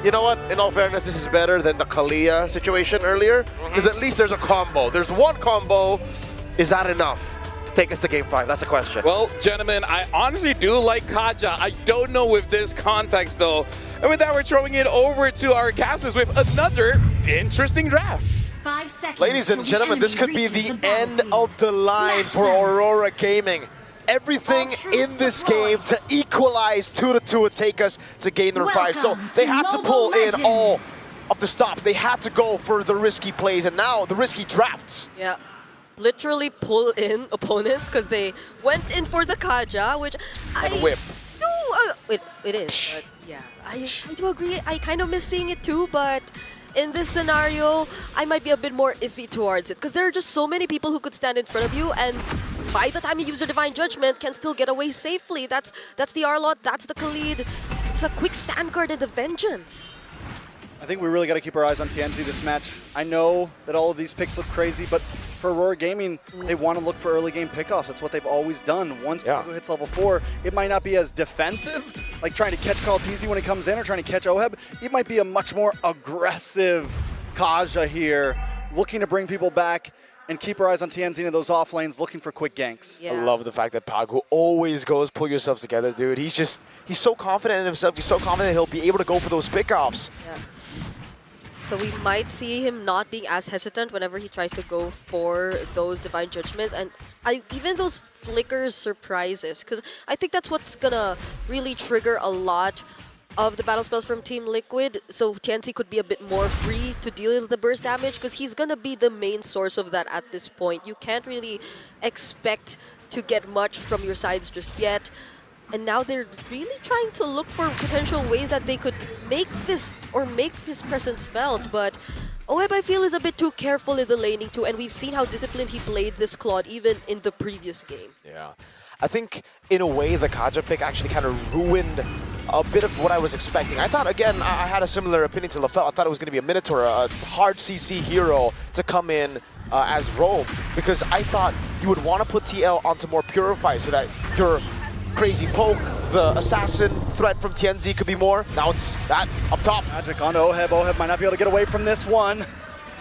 you know what? In all fairness, this is better than the Kalia situation earlier, because at least there's a combo. There's one combo. Is that enough to take us to Game 5? That's the question. Well, gentlemen, I honestly do like Kaja. I don't know with this context, though. And with that, we're throwing it over to our casters with another interesting draft. 5 seconds. Ladies and gentlemen, this could be the end of the line for Aurora Gaming. Everything in this game to equalize 2-2 would take us to game number 5. So they had to pull in all of the stops. They had to go for the risky plays and now the risky drafts. Yeah. Literally pull in opponents because they went in for the Kaja, which And whip. It is. But yeah, I do agree. I kind of miss seeing it too, but in this scenario, I might be a bit more iffy towards it because there are just so many people who could stand in front of you and by the time you use your Divine Judgment, can still get away safely. That's the Arlot, that's the Khalid. It's a quick stand guard and the Vengeance. I think we really got to keep our eyes on TNZ this match. I know that all of these picks look crazy, but for Aurora Gaming, they want to look for early game pickoffs. That's what they've always done. Once Pago hits level 4, it might not be as defensive, like trying to catch Kaltizi when he comes in or trying to catch Oheb. It might be a much more aggressive Kaja here, looking to bring people back and keep our eyes on TNZ in those off lanes, looking for quick ganks. I love the fact that Pago always goes, pull yourselves together, dude. He's so confident in himself. He's so confident he'll be able to go for those pickoffs. Yeah. So we might see him not being as hesitant whenever he tries to go for those Divine Judgments. And even those flickers surprises, because I think that's what's gonna really trigger a lot of the battle spells from Team Liquid, so TNC could be a bit more free to deal with the burst damage because he's gonna be the main source of that at this point. You can't really expect to get much from your sides just yet. And now they're really trying to look for potential ways that they could make this or make his presence felt, but Oheb, I feel, is a bit too careful in the laning too, and we've seen how disciplined he played this Claude even in the previous game. Yeah. I think, in a way, the Kaja pick actually kind of ruined a bit of what I was expecting. I thought, again, I had a similar opinion to Lafel. I thought it was going to be a Minotaur, a hard CC hero to come in as rogue, because I thought you would want to put TL onto more Purify so that your crazy poke, the assassin threat from TNZ could be more. Now it's that up top. Magic on Oheb. Oheb might not be able to get away from this one.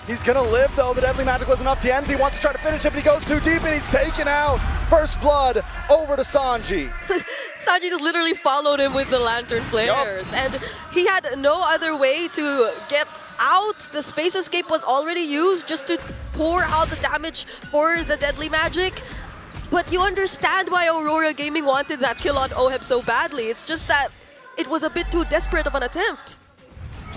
He's going to live, though. The Deadly Magic was enough. TNZ wants to try to finish it, but he goes too deep, and he's taken out. First blood over to Sanji. Sanji just literally followed him with the Lantern Flares, and he had no other way to get out. The Space Escape was already used just to pour out the damage for the Deadly Magic. But you understand why Aurora Gaming wanted that kill on Oheb so badly. It's just that it was a bit too desperate of an attempt.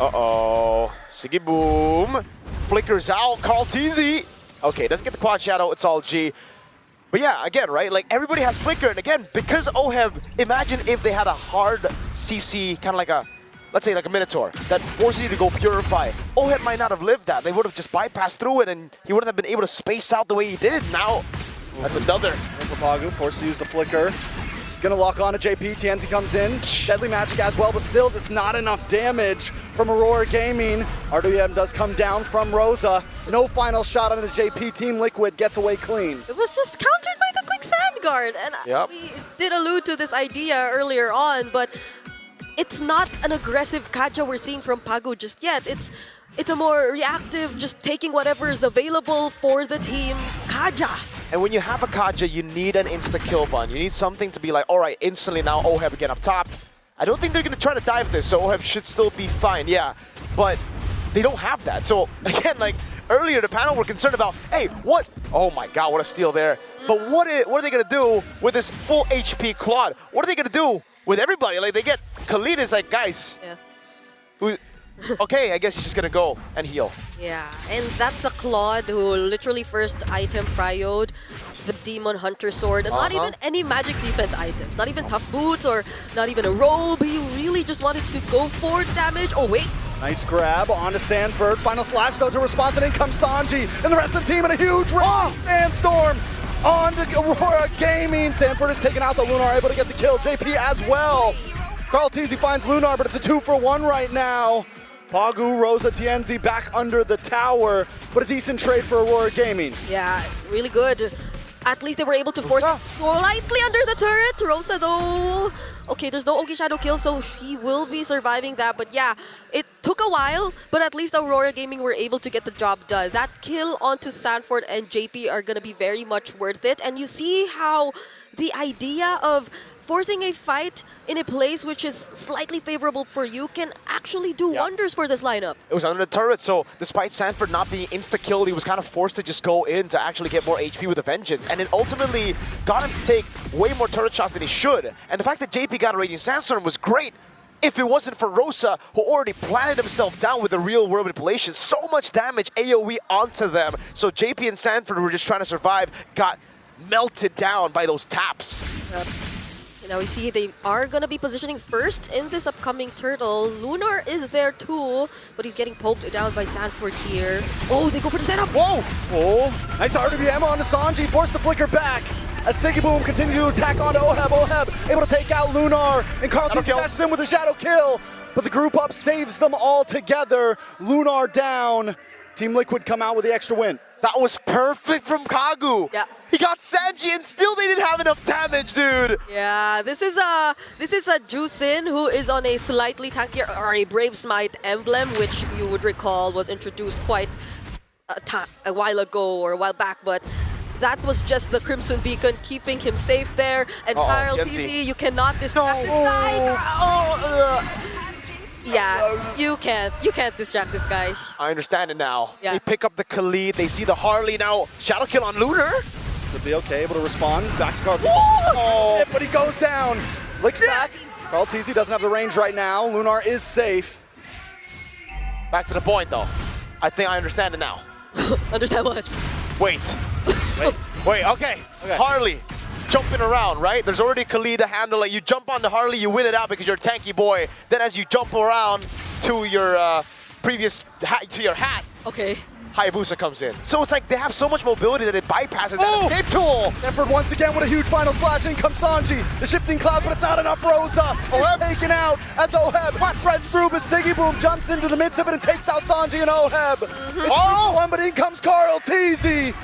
Uh-oh. Siggy Boom. Flickers out. Kaltizi. Okay, doesn't get the quad shadow. It's all G. But yeah, again, right? Like, everybody has Flicker. And again, because Oheb, imagine if they had a hard CC, kind of like a, let's say like a Minotaur, that forces you to go Purify. Oheb might not have lived that. They would have just bypassed through it, and he wouldn't have been able to space out the way he did. Now, that's another. Pago forced to use the flicker. He's going to lock on to JP. TNZ comes in. Deadly Magic as well, but still just not enough damage from Aurora Gaming. RWM does come down from Rosa. No final shot on the JP. Team Liquid gets away clean. It was just countered by the quick sand guard. And we did allude to this idea earlier on, but it's not an aggressive Kaja we're seeing from Pago just yet. It's a more reactive, just taking whatever is available for the team Kaja. And when you have a Kaja, you need an insta-kill button. You need something to be like, all right, instantly now Oheb again up top. I don't think they're going to try to dive this, so Oheb should still be fine, yeah. But they don't have that. So, again, like, earlier the panel were concerned about, hey, what? Oh my god, what a steal there. But what are they going to do with this full HP Claude? What are they going to do with everybody? Like, they get Khalid is like, guys, okay, I guess he's just gonna go and heal. Yeah, and that's a Claude who literally first item prioed the Demon Hunter Sword, and not even any magic defense items, not even tough boots or not even a robe. He really just wanted to go for damage. Oh wait. Nice grab onto Sanford. Final slash though to response, and in comes Sanji and the rest of the team in a huge sandstorm on to Aurora Gaming. Sanford is taken out, the Lunar able to get the kill. JP as well. Carl Teasy finds Lunar, but it's a 2-for-1 right now. Pagu, Rosa, TNZ back under the tower, but a decent trade for Aurora Gaming. Yeah, really good. At least they were able to force it slightly under the turret. Rosa, though, Okay, there's no Ogi Shadow kill, so he will be surviving that. But yeah, it took a while, but at least Aurora Gaming were able to get the job done. That kill onto Sanford and JP are going to be very much worth it. And you see how the idea of forcing a fight in a place which is slightly favorable for you can actually do wonders for this lineup. It was under the turret, so despite Sanford not being insta-killed, he was kind of forced to just go in to actually get more HP with a vengeance. And it ultimately got him to take way more turret shots than he should. And the fact that JP got a Raging Sandstorm was great. If it wasn't for Rosa, who already planted himself down with the real-world manipulation, so much damage AoE onto them. So JP and Sanford were just trying to survive, got melted down by those taps. Now we see they are going to be positioning first in this upcoming turtle. Lunar is there too, but he's getting poked down by Sanford here. Oh, they go for the setup. Whoa! Oh, nice RWM on Sanji, forced to flicker back. As Siggy Boom continues to attack onto Oheb. Oheb able to take out Lunar, and Carlton dashes in with a shadow kill. But the group up saves them all together. Lunar down. Team Liquid come out with the extra win. That was perfect from Kagu. Yeah. He got Sanji and still they didn't have enough damage, dude. Yeah, this is a Jusin who is on a slightly tankier or a Brave Smite emblem, which you would recall was introduced quite a while ago or a while back, but that was just the Crimson Beacon keeping him safe there. And Kyle TZ, you cannot distract this guy. Yeah, you can't distract this guy. I understand it now. Yeah. They pick up the Khalid, they see the Harley now. Shadow kill on Lunar. Could be okay, able to respond. Back to Carlton. Oh, But he goes down. Licks back. Carl TZ doesn't have the range right now. Lunar is safe. back to the point though. I think I understand it now. Understand what? Wait. Wait, okay. Harley. Jumping around, right? There's already Khalid to handle it. You jump on the Harley, you win it out because you're a tanky boy. Then as you jump around to your hat, Okay. Hayabusa comes in. So it's like they have so much mobility that it bypasses that escape tool. Sanford once again with a huge final slash. In comes Sanji. The shifting cloud, but it's not enough. Rosa Oheb taken out as Oheb threads through, but Siggy Boom jumps into the midst of it and takes out Sanji and Oheb. It's one, but in comes Carl TZ.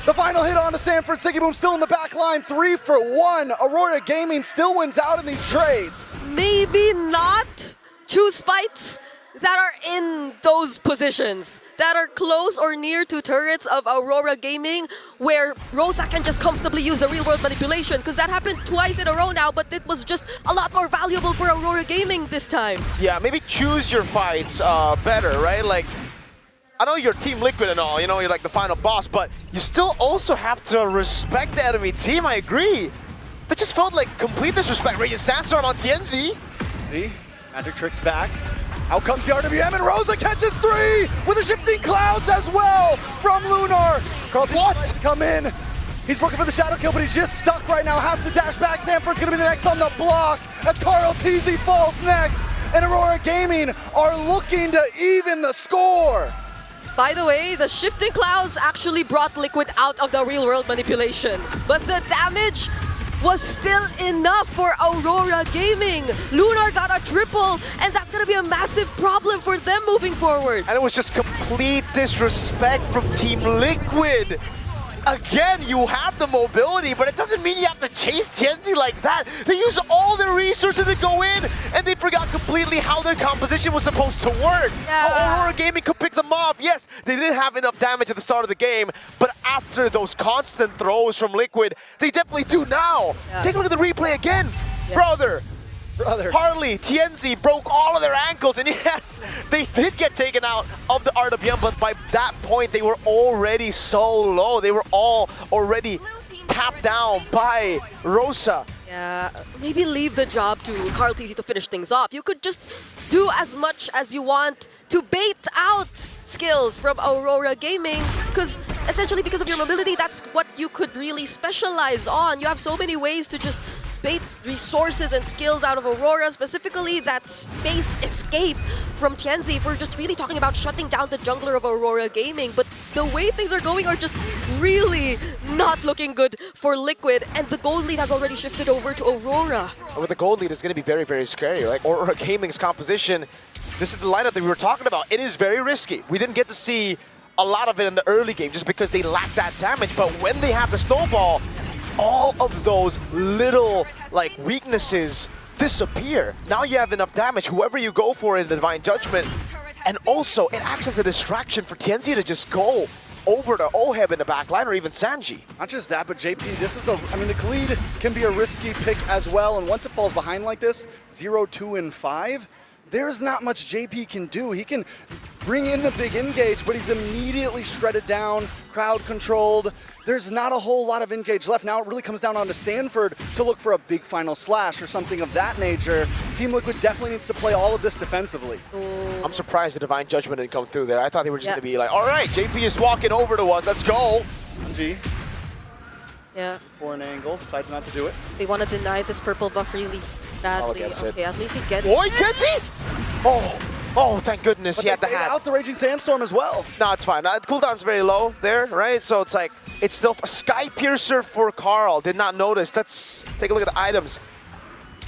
The final hit on to Sanford. Siggy Boom still in the back line. 3 for 1. Aurora Gaming still wins out in these trades. Maybe not choose fights that are in those positions, that are close or near to turrets of Aurora Gaming, where Rosa can just comfortably use the real-world manipulation, because that happened twice in a row now, but it was just a lot more valuable for Aurora Gaming this time. Yeah, maybe choose your fights better, right? Like, I know you're Team Liquid and all, you know, you're like the final boss, but you still also have to respect the enemy team, I agree. That just felt like complete disrespect. Raging Sandstorm on TNZ. See? Magic Trick's back. Out comes the RWM, and Rosa catches 3 with the shifting clouds as well from Lunar. Carlton tries to come in. He's looking for the shadow kill, but he's just stuck right now. Has to dash back. Sanford's gonna be the next on the block as Carl TZ falls next. And Aurora Gaming are looking to even the score. By the way, the shifting clouds actually brought Liquid out of the real-world manipulation, but the damage was still enough for Aurora Gaming. Lunar got a triple, and that's gonna be a massive problem for them moving forward. And it was just complete disrespect from Team Liquid. Again, you have the mobility, but it doesn't mean you have to chase TNZ like that. They use all their resources to go in, and they forgot completely how their composition was supposed to work. Yeah. How Aurora Gaming could pick them off. Yes, they didn't have enough damage at the start of the game, but after those constant throws from Liquid, they definitely do now. Yeah. Take a look at the replay again. Brother. Harley, TNZ broke all of their ankles, and yes, they did get taken out of the RWM, but by that point, they were already so low. They were all already tapped down by Rosa. Yeah, maybe leave the job to Carl TZ to finish things off. You could just do as much as you want to bait out skills from Aurora Gaming, because essentially because of your mobility, that's what you could really specialize on. You have so many ways to just bait resources and skills out of Aurora, specifically that space escape from Tianzi. If we're just really talking about shutting down the jungler of Aurora Gaming, but the way things are going are just really not looking good for Liquid, and the gold lead has already shifted over to Aurora. With the gold lead, it's going to be very, very scary. Like Aurora Gaming's composition, this is the lineup that we were talking about. It is very risky. We didn't get to see a lot of it in the early game just because they lack that damage, but when they have the snowball, all of those little like weaknesses disappear. Now you have enough damage, whoever you go for in the Divine Judgment, and also it acts as a distraction for TNZ to just go over to Oheb in the back line, or even Sanji. Not just that, but JP, this is I mean, the Khalid can be a risky pick as well, and once it falls behind like this, 0, 2, and 5, there's not much JP can do. He can bring in the big engage, but he's immediately shredded down, crowd controlled. There's not a whole lot of engage left. Now it really comes down onto Sanford to look for a big final slash or something of that nature. Team Liquid definitely needs to play all of this defensively. I'm surprised the Divine Judgment didn't come through there. I thought they were just going to be like, all right, JP is walking over to us, let's go. G Yeah. for an angle, decides not to do it. They want to deny this purple buff really badly. gets it. Okay, at least he gets Oi, TNZ! Oh, thank goodness But he had the they played hat. out the Raging Sandstorm as well. No, it's fine. Cooldown's very low there, right? So it's like, it's still a Sky Piercer for Carl. Did not notice. Let's take a look at the items.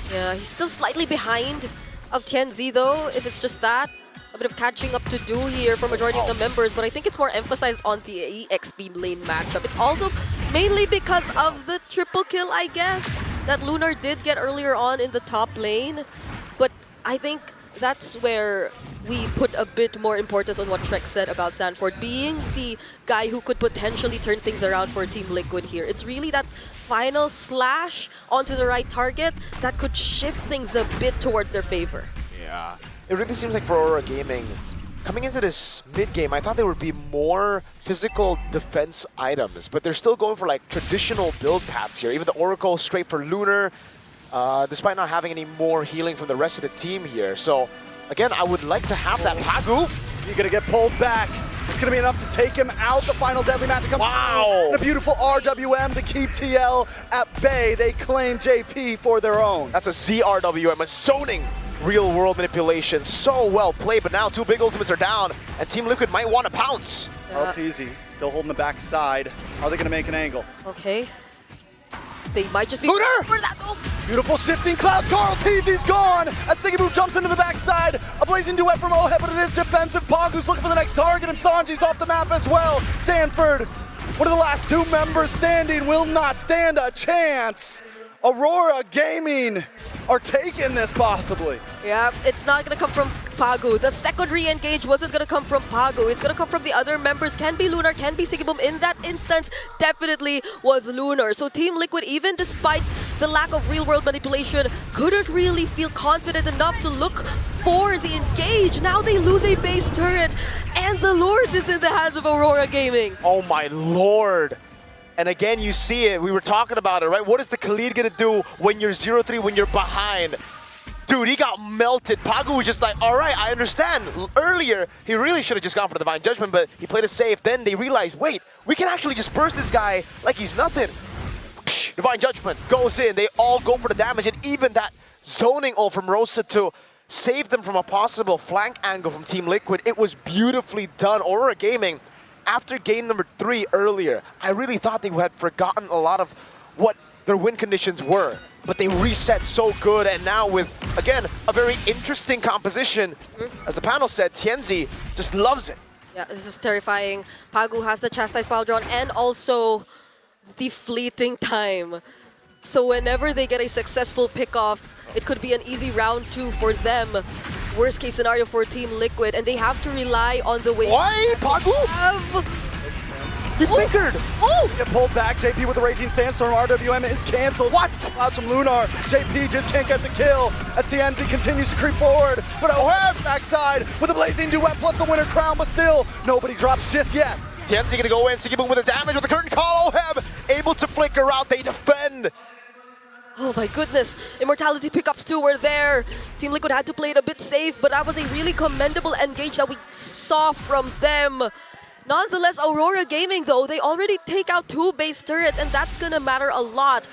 Yeah, he's still slightly behind of TNZ though, if it's just that. A bit of catching up to do here for majority of the members, but I think it's more emphasized on the EXP lane matchup. It's also mainly because of the triple kill, I guess, that Lunar did get earlier on in the top lane. But I think that's where we put a bit more importance on what Trek said about Sanford being the guy who could potentially turn things around for Team Liquid here. It's really that final slash onto the right target that could shift things a bit towards their favor. Yeah. It really seems like for Aurora Gaming, coming into this mid-game, I thought there would be more physical defense items, but they're still going for like traditional build paths here. Even the Oracle straight for Lunar, despite not having any more healing from the rest of the team here. So, again, I would like to have that Pagu. You're gonna get pulled back. It's gonna be enough to take him out. The final deadly match to come. Wow. And a beautiful RWM to keep TL at bay. They claim JP for their own. That's a ZRWM, a zoning real-world manipulation. So well played, but now two big ultimates are down, and Team Liquid might want to pounce. RTZ still holding the backside. Are they gonna make an angle? Okay. They might just be Lunar! for that. Oh. Beautiful shifting clouds. Carl Teasy's gone as Sigiboo jumps into the backside. A blazing duet from Oheb, but it is defensive. Pagu's looking for the next target, and Sanji's off the map as well. Sanford, one of the last two members standing, will not stand a chance. Aurora Gaming are taking this possibly. Yeah, it's not gonna come from Pagu. The second re-engage wasn't gonna come from Pagu. It's gonna come from the other members. Can be Lunar, can be Sigiboom. In that instance, definitely was Lunar. So Team Liquid, even despite the lack of real-world manipulation, couldn't really feel confident enough to look for the engage. Now they lose a base turret, and the Lord is in the hands of Aurora Gaming. Oh my lord. And again, you see it. We were talking about it, right? What is the Khalid gonna do when you're 0-3, when you're behind? Dude, he got melted. Pagu was just like, all right, I understand. Earlier, he really should have just gone for the Divine Judgment, but he played it safe. Then they realized, wait, we can actually just burst this guy like he's nothing. Divine Judgment goes in. They all go for the damage, and even that zoning ult from Rosa to save them from a possible flank angle from Team Liquid. It was beautifully done. Aurora Gaming, after game number 3 earlier, I really thought they had forgotten a lot of what their win conditions were. But they reset so good, and now with, again, a very interesting composition. As the panel said, TNZ just loves it. Yeah, this is terrifying. Pagu has the Chastise Pile Drawn and also the fleeting time. So whenever they get a successful pick-off, it could be an easy round 2 for them. Worst case scenario for Team Liquid, and they have to rely on the way. Why, Pagu? He flickered. Oh! Get pulled back. JP with the Raging Sandstorm. RWM is canceled. What? Clouds from Lunar. JP just can't get the kill as TNZ continues to creep forward. But Oheb backside with a blazing duet plus a winner crown, but still nobody drops just yet. TNZ gonna go in, Sigiboom with the damage with the curtain call. Oheb able to flicker out. They defend. Oh my goodness, Immortality pickups too were there. Team Liquid had to play it a bit safe, but that was a really commendable engage that we saw from them. Nonetheless, Aurora Gaming though, they already take out 2 base turrets, and that's gonna matter a lot.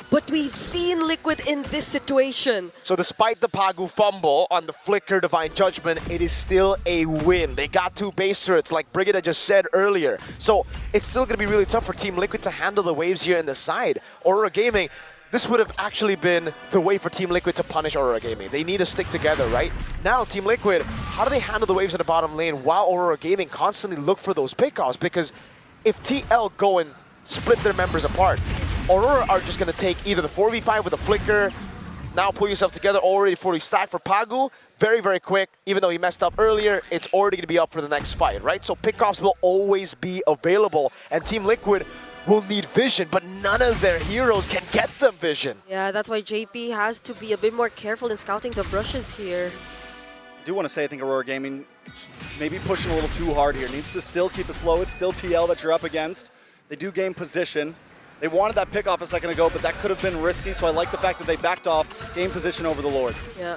But we've seen Liquid in this situation. So despite the Pagu fumble on the flicker Divine Judgment, it is still a win. They got 2 base turrets, like Brigitte just said earlier. So it's still gonna be really tough for Team Liquid to handle the waves here in the side. Aurora Gaming, this would have actually been the way for Team Liquid to punish Aurora Gaming. They need to stick together, right? Now, Team Liquid, how do they handle the waves in the bottom lane while Aurora Gaming constantly look for those pickoffs? Because if TL go and split their members apart, Aurora are just going to take either the 4v5 with a flicker. Now pull yourself together, already fully stacked for Pagu. Very, very quick. Even though he messed up earlier, it's already going to be up for the next fight, right? So pickoffs will always be available. And Team Liquid will need vision, but none of their heroes can get them vision. Yeah, that's why JP has to be a bit more careful in scouting the brushes here. I do want to say I think Aurora Gaming maybe pushing a little too hard here. Needs to still keep it slow. It's still TL that you're up against. They do gain position. They wanted that pick off a second ago, but that could have been risky, so I like the fact that they backed off, gained position over the Lord. Yeah.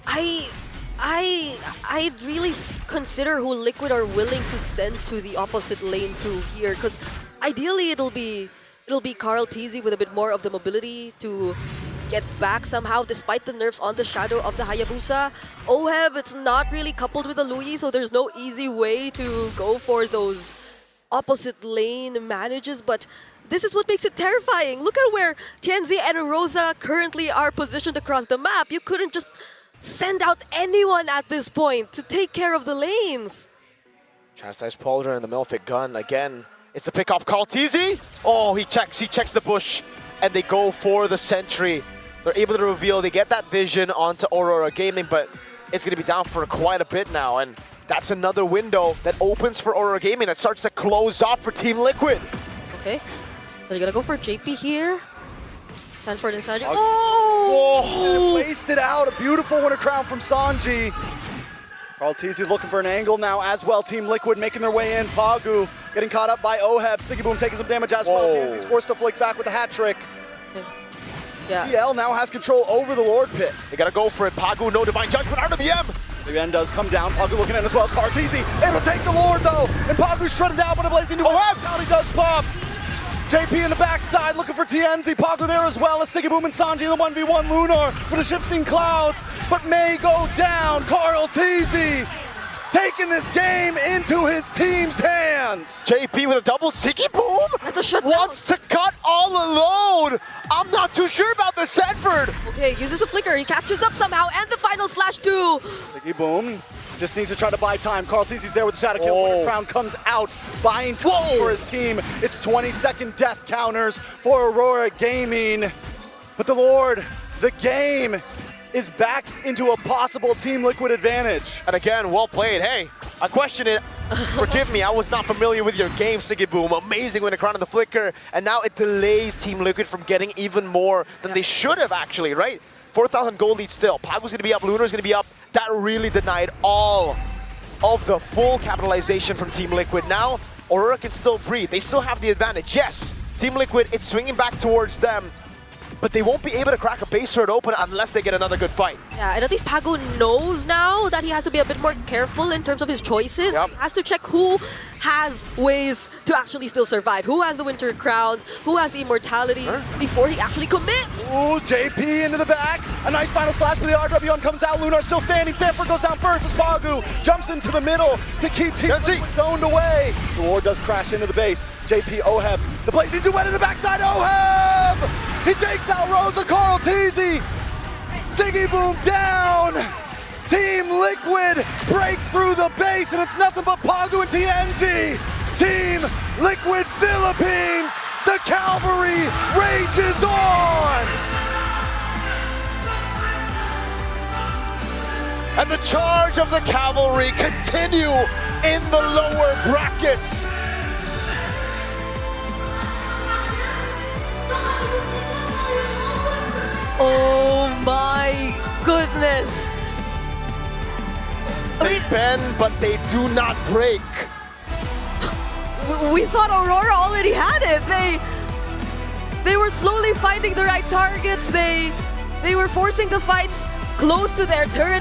I really consider who Liquid are willing to send to the opposite lane to here, because ideally it'll be Carl TZ with a bit more of the mobility to get back somehow, despite the nerfs on the Shadow of the Hayabusa. Oheb, it's not really coupled with the Lui, so there's no easy way to go for those opposite lane manages, but this is what makes it terrifying. Look at where Tianzi and Rosa currently are positioned across the map. You couldn't just send out anyone at this point to take care of the lanes. Chastise Pauldron and the Melfic gun again. It's the pick off call. TZ! Oh, he checks the bush, and they go for the sentry. They're able to reveal, they get that vision onto Aurora Gaming, but it's going to be down for quite a bit now, and that's another window that opens for Aurora Gaming that starts to close off for Team Liquid. Okay, they're gonna go for JP here. Sanford and Sanji. Oh! Wasted out. A beautiful winner crown from Sanji. Carl TZ is looking for an angle now as well. Team Liquid making their way in. Pagu getting caught up by Oheb. Siggy Boom taking some damage as well. TNZ's forced to flick back with a hat trick. Yeah. TL now has control over the Lord Pit. They gotta go for it. Pagu, no Divine Judgment out of the M. The end does come down. Pagu looking in as well. Carl TZ able to take the Lord though. And Pagu's shredded down, but a blazing new Oheb. He does pop. JP in the backside looking for TNZ. Pagu there as well as Siggy Boom and Sanji in the 1v1. Lunar with the shifting clouds, but may go down. Carl TZ taking this game into his team's hands. JP with a double. Siggy Boom That's a shutdown. wants to cut all alone. I'm not too sure about the Sanford. Okay, uses the flicker. He catches up somehow, and the final slash too. Siggy Boom just needs to try to buy time. Carl TZ's there with the shadow kill. Winter Crown comes out, buying time for his team. It's 20-second death counters for Aurora Gaming. But the Lord, the game is back into a possible Team Liquid advantage. And again, well played. Hey, I question it. Forgive me, I was not familiar with your game, Siggy Boom. Amazing when the crown of the flicker. And now it delays Team Liquid from getting even more than they should have actually, right? 4,000 gold lead still. Pagu's gonna be up, Lunar's gonna be up. That really denied all of the full capitalization from Team Liquid. Now, Aurora can still breathe. They still have the advantage. Yes, Team Liquid, it's swinging back towards them, but they won't be able to crack a base turret open unless they get another good fight. Yeah, and at least Pagu knows now that he has to be a bit more careful in terms of his choices. Yep. He has to check who has ways to actually still survive, who has the Winter Crowns, who has the immortalities before he actually commits. Ooh, JP into the back. A nice final slash, but the RW1 comes out. Lunar still standing. Sanford goes down first as Pagu jumps into the middle to keep Team Liquid zoned away. The Lord does crash into the base. JP, Oheb, the blazing duet in the backside. Oheb! He takes out Rosa. Carl TZ. Siggy Boom down. Team Liquid break through the base, and it's nothing but Pagu and TNZ. Team Liquid Philippines. The cavalry rages on. And the charge of the cavalry continue in the lower brackets. Oh my goodness. They bend, but they do not break. We thought Aurora already had it. They were slowly finding the right targets. They were forcing the fights close to their turret.